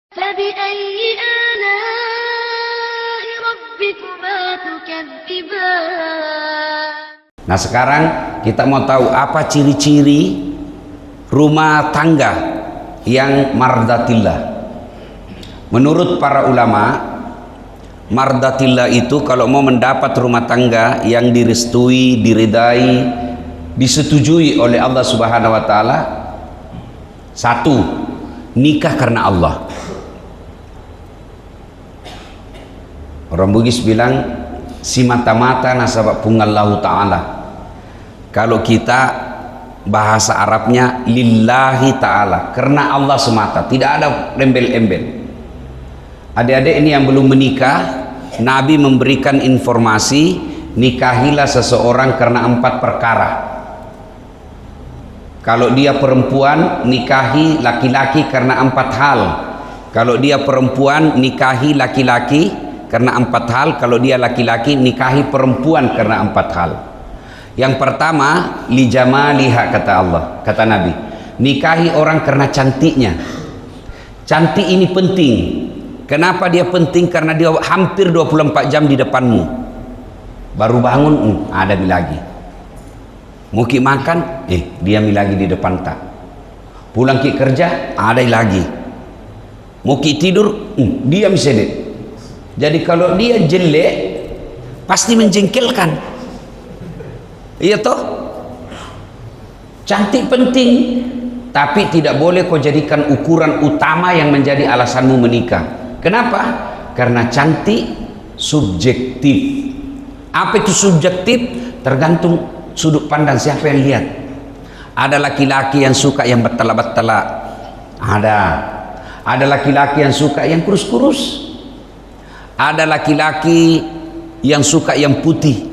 فبأي آلاء ربكما تكذبان. Nah sekarang kita mau tahu apa ciri-ciri rumah tangga yang mardatillah. Menurut para ulama, mardatillah itu kalau mau mendapat rumah tangga yang direstui, diridai, disetujui oleh Allah Subhanahu wa taala, satu, nikah karena Allah. Orang Bugis bilang si mata-mata nasabak pungallahu ta'ala. Kalau kita bahasa Arabnya lillahi ta'ala, karena Allah semata, tidak ada embel-embel. Adik-adik ini yang belum menikah, Nabi memberikan informasi, nikahilah seseorang karena 4 perkara. Kalau dia perempuan, nikahi laki-laki karena 4 hal. Kalau dia perempuan, nikahi laki-laki karena 4 hal. Kalau dia laki-laki, nikahi perempuan karena 4 hal. Yang pertama, li jamaliha, kata Allah, kata Nabi, nikahi orang karena cantiknya. Cantik ini penting. Kenapa dia penting? Karena dia hampir 24 jam di depanmu. Baru bangun, ada mi lagi. Mau ki makan, dia mi lagi di depan tak. Pulang ki kerja, ada lagi. Mau ki tidur, dia mi sedek. Jadi kalau dia jelek, pasti menjengkelkan. Iya toh? Cantik penting, tapi tidak boleh kau jadikan ukuran utama yang menjadi alasanmu menikah. Kenapa? Karena cantik subjektif. Apa itu subjektif? Tergantung sudut pandang siapa yang lihat. Ada laki-laki yang suka yang betala-betala, ada laki-laki yang suka yang kurus-kurus, ada laki-laki yang suka yang putih,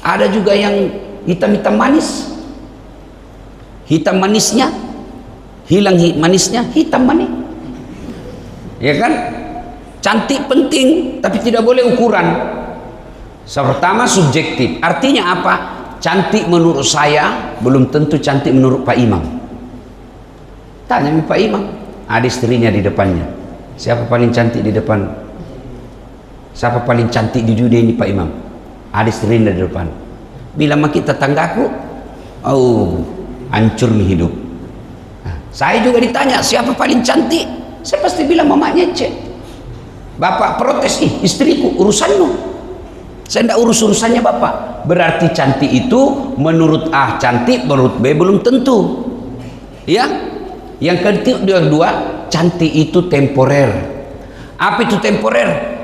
ada juga yang hitam-hitam manis. Hitam manisnya hilang, manisnya hitam manis, ya kan? Cantik penting, tapi tidak boleh ukuran. Pertama subjektif, artinya apa? Cantik menurut saya belum tentu cantik menurut Pak Imam. Tanya Pak Imam, ada istrinya di depannya, siapa paling cantik di depan? Siapa paling cantik di dunia ini Pak Imam? Ada istrinya di depan. Bila makin tetanggaku, oh hancur nih hidup. Nah, saya juga ditanya siapa paling cantik, saya pasti bilang mamanya cek. Bapak protes, istriku, urusanmu. Saya tidak urus urusannya bapak. Berarti cantik itu menurut A cantik, menurut B belum tentu. Ya. Yang kedua, cantik itu temporer. Apa itu temporer?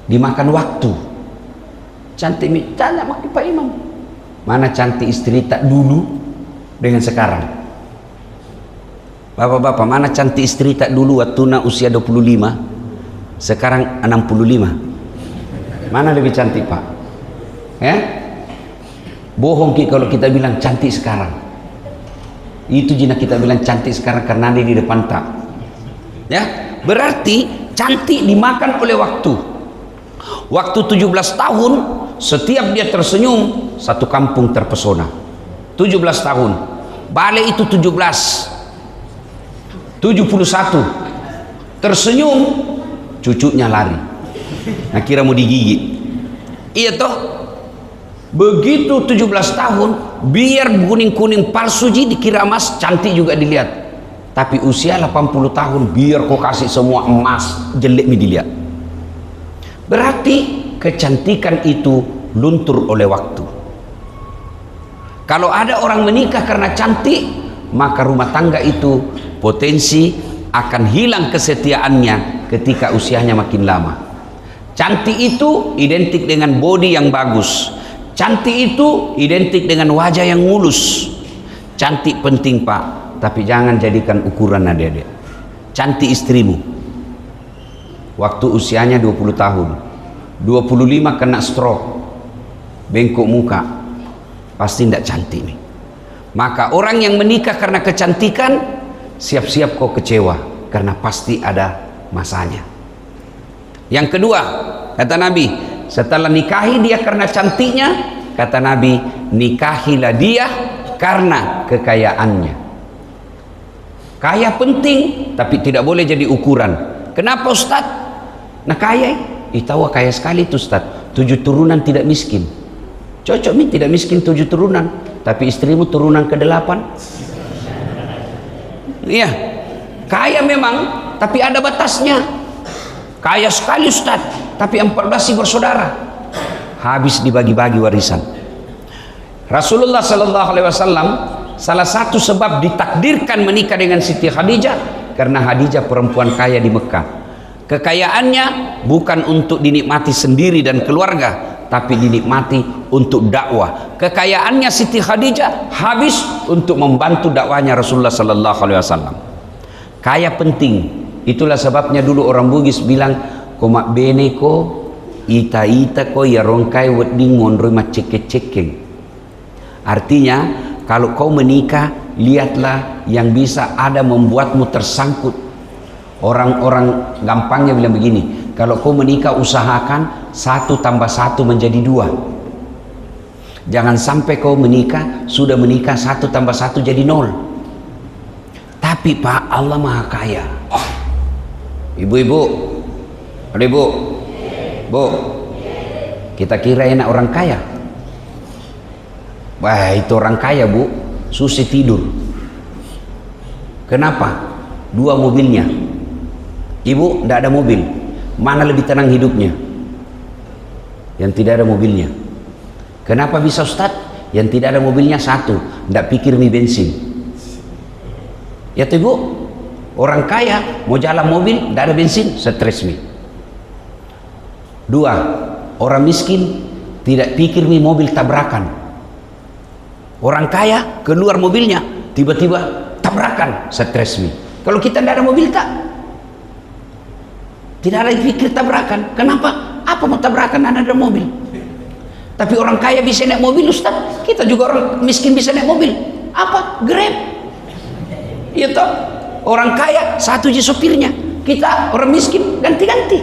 Dimakan waktu. Cantik, tanya makin Pak Imam, mana cantik istri tak dulu dengan sekarang? Bapak-bapak, mana cantik istri tak dulu waktu usia 25, sekarang 65? Mana lebih cantik Pak? Ya? Bohong kalau kita bilang cantik sekarang. Itu jina kita bilang cantik sekarang karena dia di depan tak. Ya? Berarti cantik dimakan oleh waktu. Waktu 17 tahun, setiap dia tersenyum, satu kampung terpesona. 17 tahun. Balik itu 17. 71. Tersenyum, cucunya lari. Nah kira mau digigit. Iya toh? Begitu 17 tahun, biar kuning-kuning palsu dikira emas, cantik juga dilihat. Tapi usia 80 tahun, biar kau kasih semua emas, jelek mi dilihat. Berarti kecantikan itu luntur oleh waktu. Kalau ada orang menikah karena cantik, maka rumah tangga itu potensi akan hilang kesetiaannya ketika usianya makin lama. Cantik itu identik dengan body yang bagus. Cantik itu identik dengan wajah yang mulus. Cantik penting Pak, tapi jangan jadikan ukuran adik-adik. Cantik istrimu waktu usianya 20 tahun, 25 kena stroke, bengkok muka, pasti tidak cantik nih. Maka orang yang menikah karena kecantikan, siap-siap kau kecewa, karena pasti ada masanya. Yang kedua, kata Nabi, setelah nikahi dia karena cantiknya, kata Nabi, nikahilah dia karena kekayaannya. Kaya penting, tapi tidak boleh jadi ukuran. Kenapa Ustaz? Nah kaya, tahu kaya sekali itu Ustaz. 7 turunan tidak miskin. Cocok nih tidak miskin 7 turunan, tapi istrimu turunan ke-8. Iya, kaya memang, tapi ada batasnya. Kaya sekali Ustaz, tapi 14 bersaudara. Habis dibagi-bagi warisan. Rasulullah Sallallahu Alaihi Wasallam salah satu sebab ditakdirkan menikah dengan Siti Khadijah karena Khadijah perempuan kaya di Mekah. Kekayaannya bukan untuk dinikmati sendiri dan keluarga, tapi dinikmati untuk dakwah. Kekayaannya Siti Khadijah habis untuk membantu dakwahnya Rasulullah Sallallahu Alaihi Wasallam. Kaya penting. Itulah sebabnya dulu orang Bugis bilang, komak bene ko ita ko ya rongkai weding ngonroi maceke-cekeng. Artinya kalau kau menikah, lihatlah yang bisa ada membuatmu tersangkut. Orang-orang gampangnya bilang begini, kalau kau menikah usahakan 1 tambah 1 menjadi 2. Jangan sampai kau menikah, sudah menikah 1 tambah 1 jadi 0. Tapi Pak, Allah Maha Kaya. Ibu-ibu, ada ibu, bu, kita kira enak orang kaya. Wah, itu orang kaya bu, susah tidur. Kenapa? 2 mobilnya. Ibu tidak ada mobil. Mana lebih tenang hidupnya? Yang tidak ada mobilnya. Kenapa bisa Ustaz? Yang tidak ada mobilnya 1, tidak pikir mie bensin. Ya tuh ibu, orang kaya mau jalan mobil tidak ada bensin, stres mie. 2, orang miskin tidak pikir mie mobil tabrakan. Orang kaya keluar mobilnya, tiba-tiba tabrakan, stres nih. Kalau kita tidak ada mobil tak, tidak ada pikir tabrakan. Kenapa? Apa mau tabrakan? Ada mobil. Tapi orang kaya bisa naik mobil Ustaz. Kita juga orang miskin bisa naik mobil. Apa? Grab. Iya toh. Orang kaya 1 aja sopirnya. Kita orang miskin ganti-ganti.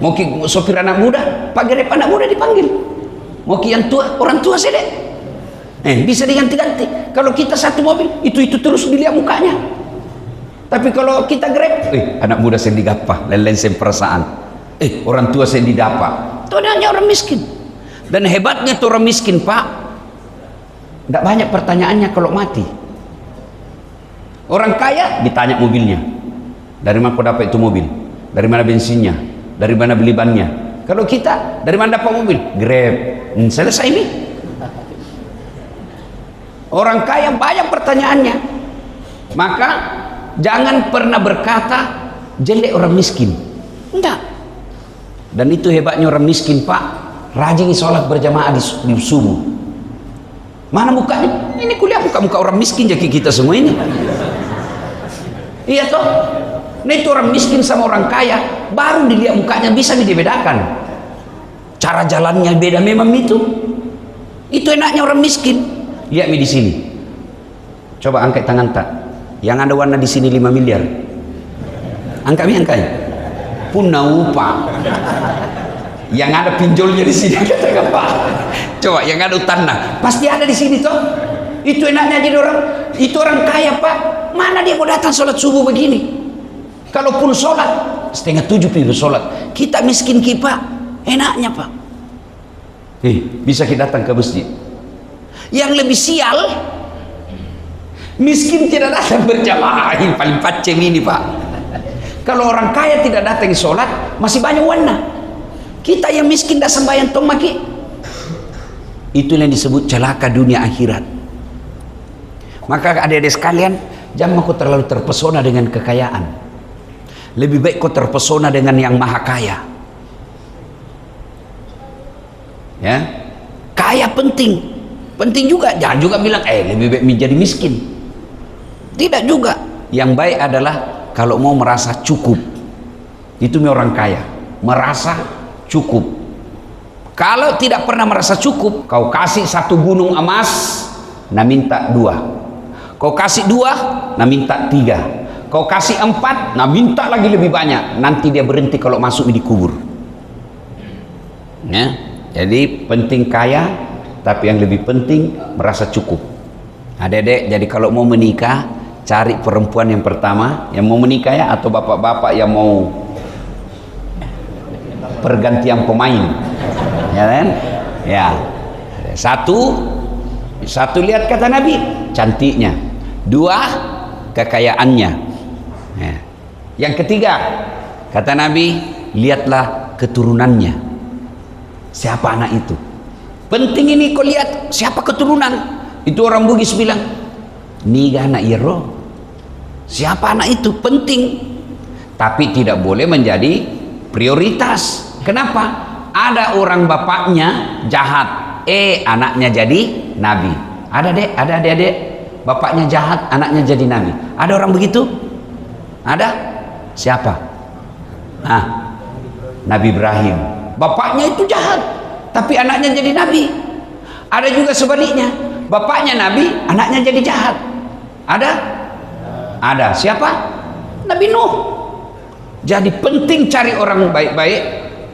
Mau sopir anak muda, Pak Grab anak muda dipanggil. Mau yang tua, orang tua sedek. Bisa diganti-ganti. Kalau kita 1 mobil, itu terus dilihat mukanya. Tapi kalau kita Grab, anak muda saya digapah, lain-lain saya perasaan. Orang tua saya didapat. Itu hanya orang miskin. Dan hebatnya tuh orang miskin Pak, tidak banyak pertanyaannya kalau mati. Orang kaya ditanya mobilnya. Dari mana kau dapat itu mobil? Dari mana bensinnya? Dari mana beli bannya? Kalau kita, dari mana dapat mobil? Grab. Selesai nih. Orang kaya banyak pertanyaannya. Maka jangan pernah berkata jelek orang miskin. Enggak. Dan itu hebatnya orang miskin Pak, rajin sholat berjamaah di subuh. Mana mukanya? Ini kuliah muka-muka orang miskin jadi kita semua ini. Iya toh. Nah itu orang miskin sama orang kaya, baru dilihat mukanya bisa dibedakan. Cara jalannya beda memang itu. Itu enaknya orang miskin. Lihat di sini. Coba angkat tangan tak. Yang ada warna di sini 5 miliar. Angkat. Punna upah. Yang ada pinjolnya di sini kata Pak. Coba yang ada tanah. Pasti ada di sini toh. Itu enaknya jadi orang. Itu orang kaya Pak. Mana dia mau datang sholat subuh begini? Kalaupun sholat 6:30 pergi sholat. Kita miskin Pak. Enaknya Pak. Bisa kita datang ke masjid. Yang lebih sial, miskin tidak datang berjamaah. Ini paling pacem ini Pak. Kalau orang kaya tidak datang sholat, masih banyak warna. Kita yang miskin tidak sembahyang tong maki. Itu yang disebut celaka dunia akhirat. Maka adik-adik sekalian, jangan kau terlalu terpesona dengan kekayaan. Lebih baik kau terpesona dengan yang maha kaya. Ya, kaya penting juga. Jangan juga bilang lebih baik menjadi miskin. Tidak juga. Yang baik adalah kalau mau merasa cukup. Itu orang kaya, merasa cukup. Kalau tidak pernah merasa cukup, kau kasih 1 gunung emas, nah minta 2. Kau kasih 2, nah minta 3. Kau kasih 4, nah minta lagi lebih banyak. Nanti dia berhenti kalau masuk dikubur. Ya. Jadi penting kaya, tapi yang lebih penting merasa cukup. Adik-adik, jadi kalau mau menikah, cari perempuan yang pertama yang mau menikah ya, atau bapak-bapak yang mau pergantian pemain, ya kan? Ya, satu lihat kata Nabi cantiknya, dua kekayaannya, ya. Yang ketiga kata Nabi lihatlah keturunannya, siapa anak itu. Penting ini kau lihat siapa keturunan. Itu orang Bugis bilang, niga anak iro, siapa anak itu penting, tapi tidak boleh menjadi prioritas. Kenapa? Ada orang bapaknya jahat, anaknya jadi nabi. Ada dek, ada adik-adik, bapaknya jahat, anaknya jadi nabi. Ada orang begitu? Ada? Siapa? Nabi Ibrahim. Bapaknya itu jahat, tapi anaknya jadi nabi. Ada juga sebaliknya, bapaknya nabi, anaknya jadi jahat. Ada? Ada. Siapa? Nabi Nuh. Jadi penting cari orang baik-baik,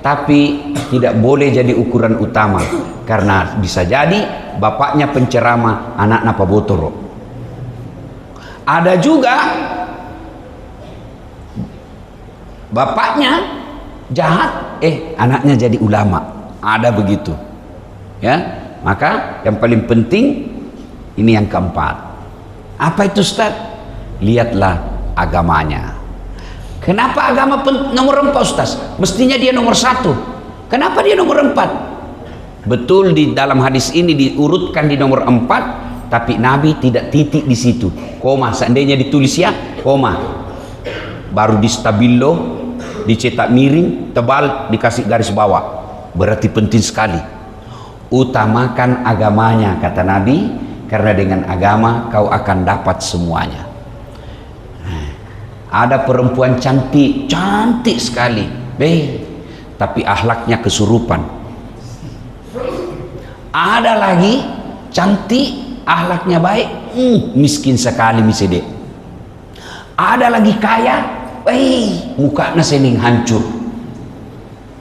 tapi tidak boleh jadi ukuran utama, karena bisa jadi bapaknya penceramah, anak napa botoro. Ada juga bapaknya jahat, anaknya jadi ulama. Ada begitu, ya. Maka yang paling penting ini yang keempat. Apa itu Ustaz? Lihatlah agamanya. Kenapa agama nomor 4 Ustaz? Mestinya dia nomor 1. Kenapa dia nomor 4? Betul, di dalam hadis ini diurutkan di nomor 4, tapi Nabi tidak titik di situ, koma. Seandainya ditulis ya koma, baru di stabilo, dicetak miring tebal, dikasih garis bawah, berarti penting sekali. Utamakan agamanya kata Nabi, karena dengan agama kau akan dapat semuanya. Ada perempuan cantik, cantik sekali, tapi akhlaknya kesurupan. Ada lagi cantik, akhlaknya baik, miskin sekali misede. Ada lagi kaya, mukanya sening hancur.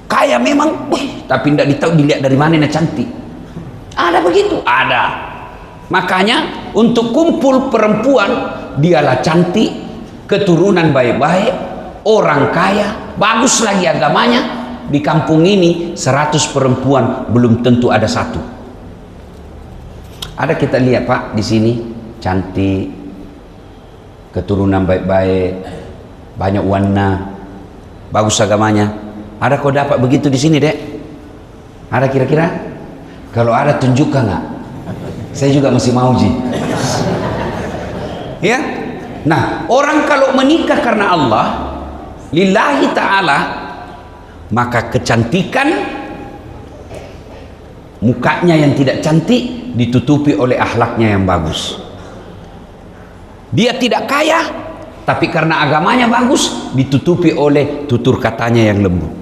Kaya memang, tapi tidak ditahu dilihat dari mana cantik. Ada begitu, ada. Makanya untuk kumpul perempuan, dialah cantik, keturunan baik-baik, orang kaya, bagus lagi agamanya. Di kampung ini 100 perempuan belum tentu ada 1. Ada kita lihat Pak di sini, cantik, keturunan baik-baik, banyak warna, bagus agamanya. Ada kau dapat begitu di sini, Dek? Ada kira-kira? Kalau ada tunjukkan nggak? Saya juga masih mau Ji. Ya? Nah, orang kalau menikah karena Allah, lillahi ta'ala, maka kecantikan mukanya yang tidak cantik ditutupi oleh akhlaknya yang bagus. Dia tidak kaya, tapi karena agamanya bagus ditutupi oleh tutur katanya yang lembut.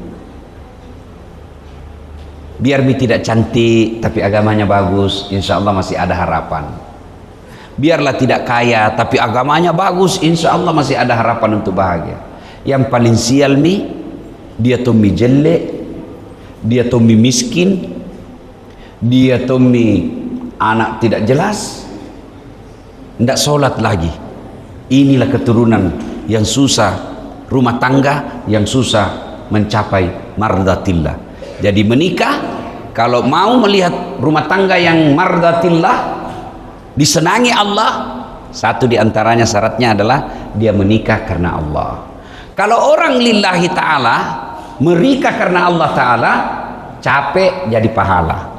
Biar tidak cantik tapi agamanya bagus, insya Allah masih ada harapan. Biarlah tidak kaya tapi agamanya bagus, insya Allah masih ada harapan untuk bahagia. Yang paling sial nih, dia tommi jelek, dia tommi miskin, dia tommi anak tidak jelas, tidak sholat lagi. Inilah keturunan yang susah, rumah tangga yang susah mencapai mardatillah. Jadi menikah, kalau mau melihat rumah tangga yang mardatillah, disenangi Allah, satu diantaranya syaratnya adalah dia menikah karena Allah. Kalau orang lillahi ta'ala, menikah karena Allah ta'ala, capek jadi pahala,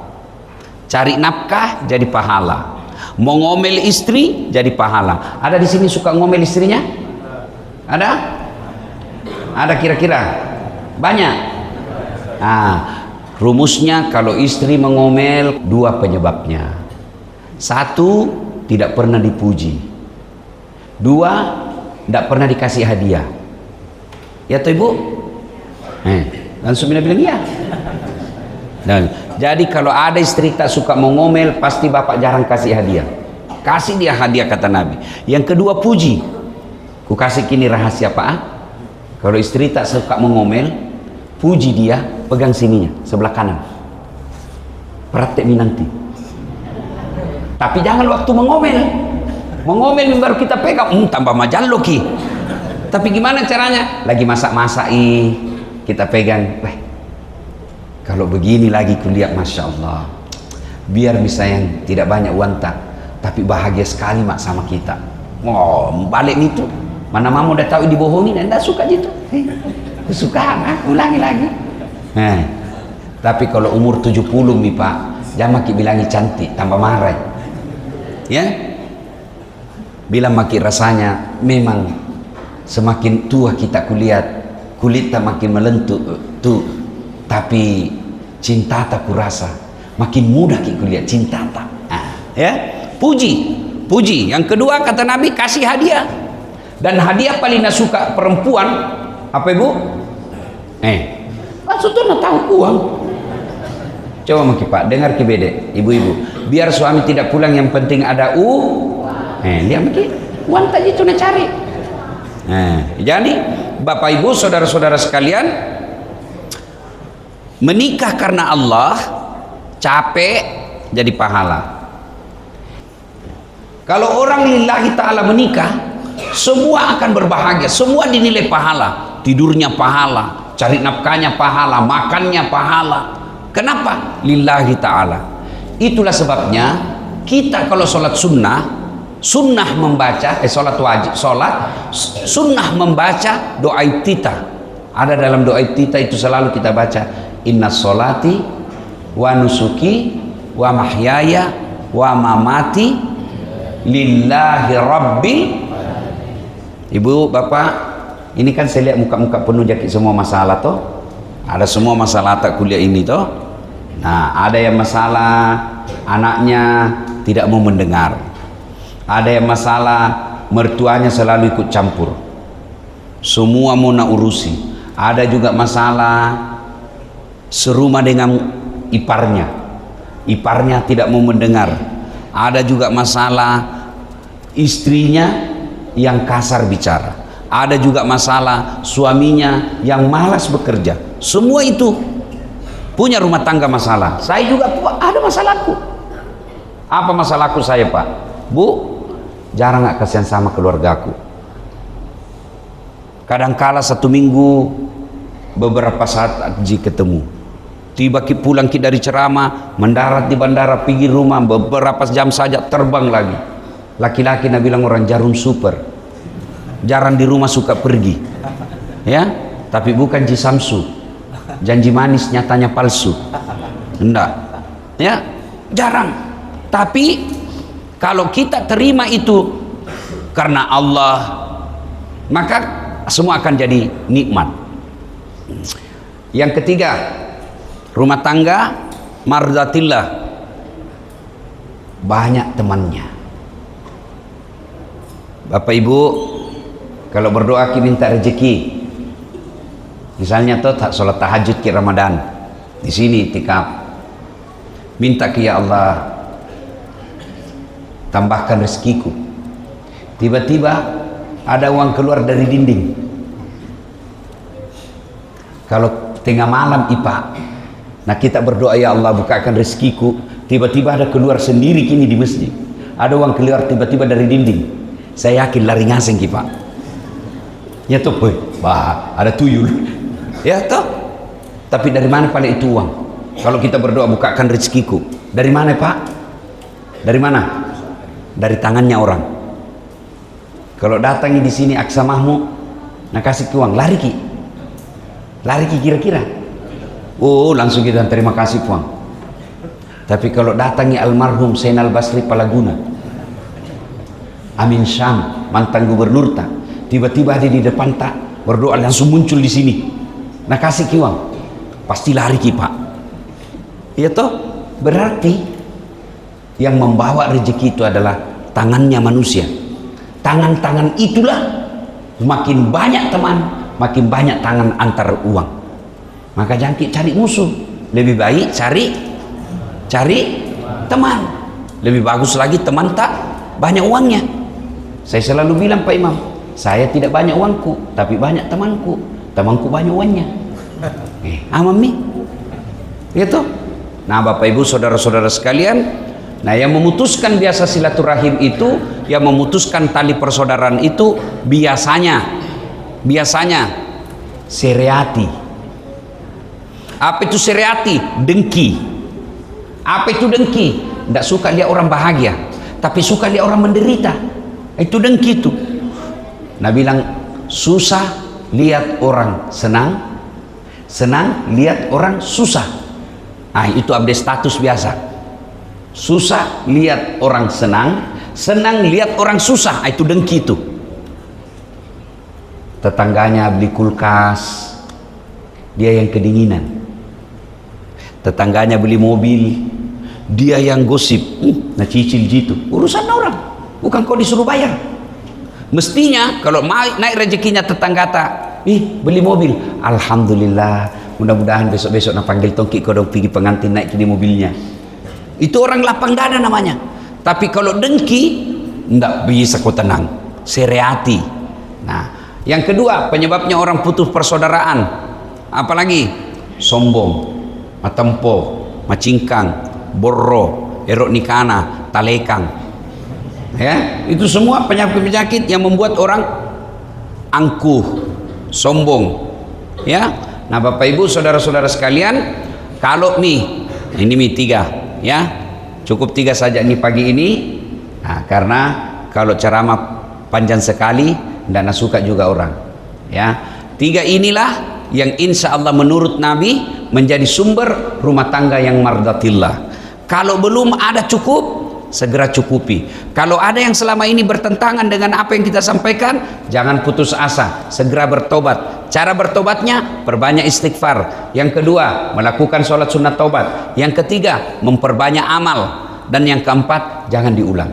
cari nafkah jadi pahala, mau ngomel istri jadi pahala. Ada di sini suka ngomel istrinya? Ada? Ada kira-kira? Banyak? Rumusnya kalau istri mengomel, 2 penyebabnya. 1, tidak pernah dipuji. 2, tidak pernah dikasih hadiah. Ya toh Ibu? Langsung bilang iya. Dan jadi kalau ada istri tak suka mengomel, pasti bapak jarang kasih hadiah. Kasih dia hadiah kata Nabi. Yang kedua, puji. Ku kasih kini rahasia Pak. Kalau istri tak suka mengomel, puji dia, pegang sininya sebelah kanan. Praktek nanti. Tapi jangan waktu mengomel. Mau ngomel baru kita pegang, tambah majallo ki. Tapi gimana caranya? Lagi masak-masak kita pegang. Kalau begini lagi kuliah, masya Allah. Biar misalnya tidak banyak uang tapi bahagia sekali mak sama kita. Balik itu. Mana mama udah tahu dibohongin, anda suka gitu. Kesukaan, ulangi lagi. Tapi kalau umur 70 nih Pak, jangan maki bilangi cantik, tambah marah. Ya? Bilang maki rasanya memang semakin tua kita kulit tak makin melentur tuh, tapi cinta tak kurasa makin mudah kita kulihat cinta tak. Ya, puji. Yang kedua kata Nabi, kasih hadiah. Dan hadiah paling suka perempuan apa ibu? Maksudnya tahu uang. Coba maki Pak, dengar ki bede, ibu-ibu. Biar suami tidak pulang, yang penting ada dia maki uang tadi itu nak cari. Jadi Bapak Ibu, saudara-saudara sekalian, menikah karena Allah capek jadi pahala. Kalau orang lillahi ta'ala menikah, semua akan berbahagia, semua dinilai pahala. Tidurnya pahala, cari nafkahnya pahala, makannya pahala. Kenapa? Lillahi ta'ala. Itulah sebabnya kita kalau sholat sunnah membaca sholat wajib, sunnah membaca doa iftitah. Ada dalam doa iftitah itu selalu kita baca, inna sholati wa nusuki wa mahyaya wa mamati lillahi rabbil. Ibu bapak, ini kan saya lihat muka-muka penuh jakit semua masalah toh. Ada semua masalah tak kuliah ini toh. Nah, ada yang masalah anaknya tidak mau mendengar, ada yang masalah mertuanya selalu ikut campur, semua mau nak urusi. Ada juga masalah serumah dengan iparnya tidak mau mendengar. Ada juga masalah istrinya yang kasar bicara. Ada juga masalah suaminya yang malas bekerja. Semua itu punya rumah tangga masalah. Saya juga ada masalahku. Apa masalahku saya Pak? Bu, jarang nggak kasihan sama keluargaku. Kadangkala satu minggu beberapa saat ketemu. Tiba pulang dari ceramah, mendarat di bandara, pergi rumah beberapa jam saja terbang lagi. Laki-laki nak bilang orang jarum super, jarang di rumah, suka pergi. Ya, tapi bukan Cisamsu. Janji manis nyatanya palsu. Enggak. Ya, jarang. Tapi kalau kita terima itu karena Allah, maka semua akan jadi nikmat. Yang ketiga, rumah tangga mardatillah, banyak temannya. Bapak Ibu, kalau berdoa kita minta rezeki, misalnya tuh tak sholat tahajud ke Ramadan, di sini tikap, minta ke ya Allah tambahkan rezekiku. Tiba-tiba ada uang keluar dari dinding. Kalau tengah malam nah kita berdoa ya Allah bukakan rezekiku, tiba-tiba ada keluar sendiri kini di masjid. Ada uang keluar tiba-tiba dari dinding. Saya yakin lari ngaseng Pak. Ya toh, ada tuyul. Ya toh. Tapi dari mana pada itu uang? Kalau kita berdoa bukakan rezekiku, dari mana Pak? Dari mana? Dari tangannya orang. Kalau datangi di sini aksamahmu, nah kasih uang, lari kira-kira. Oh, langsung kita terima kasih puang. Tapi kalau datangi almarhum Zainal Basri Palaguna, Amin Syam, mantan gubernur tak, tiba-tiba ada di depan tak, berdoa langsung muncul di sini. Nah kasih uang, pasti lari Pak. Iya toh? Berarti yang membawa rezeki itu adalah tangannya manusia. Tangan-tangan itulah makin banyak teman, makin banyak tangan antar uang. Maka jangan cari musuh, lebih baik cari teman. Lebih bagus lagi teman tak banyak uangnya. Saya selalu bilang Pak Imam, saya tidak banyak uangku, tapi banyak temanku banyak uangnya. Amami gitu. Nah Bapak Ibu saudara-saudara sekalian, Nah, yang memutuskan biasa silaturahim itu, yang memutuskan tali persaudaraan itu biasanya seriati. Apa itu seriati? Dengki. Apa itu dengki? Tidak suka lihat orang bahagia, tapi suka lihat orang menderita. Itu dengki itu. Nah, bilang susah lihat orang senang, senang lihat orang susah. Ah, itu update status biasa. Susah lihat orang senang, senang lihat orang susah. Itu dengki itu. Tetangganya beli kulkas, dia yang kedinginan. Tetangganya beli mobil, dia yang gosip. Nah, cicil gitu. Urusan orang, bukan kau disuruh bayar. Mestinya kalau naik rezekinya tetangga beli mobil, alhamdulillah, mudah-mudahan besok-besok nak panggil tongki kau dong pergi pengantin naik di mobilnya. Itu orang lapang dada namanya. Tapi kalau dengki, tidak bisa kau tenang. Seriati. Nah, yang kedua penyebabnya orang putus persaudaraan. Apalagi sombong, matempo, macingkang, borro, erok nikana, talekang. Ya, itu semua penyakit-penyakit yang membuat orang angkuh, sombong. Ya. Nah, Bapak Ibu, saudara-saudara sekalian, kalau ini tiga. Ya, cukup tiga saja nih pagi ini. Nah, karena kalau ceramah panjang sekali tidak suka juga orang. Ya, tiga inilah yang insya Allah menurut Nabi menjadi sumber rumah tangga yang mardatillah. Kalau belum ada cukup, segera cukupi. Kalau ada yang selama ini bertentangan dengan apa yang kita sampaikan, jangan putus asa, segera bertobat. Cara bertobatnya, perbanyak istighfar. Yang kedua, melakukan sholat sunat taubat. Yang ketiga, memperbanyak amal. Dan yang keempat, jangan diulang.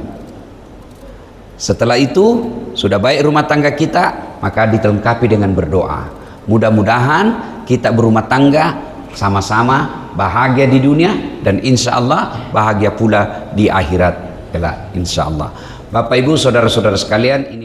Setelah itu, sudah baik rumah tangga kita, maka dilengkapi dengan berdoa. Mudah-mudahan kita berumah tangga sama-sama bahagia di dunia, dan insya Allah bahagia pula di akhirat kelak, insya Allah. Bapak Ibu, saudara-saudara sekalian, ini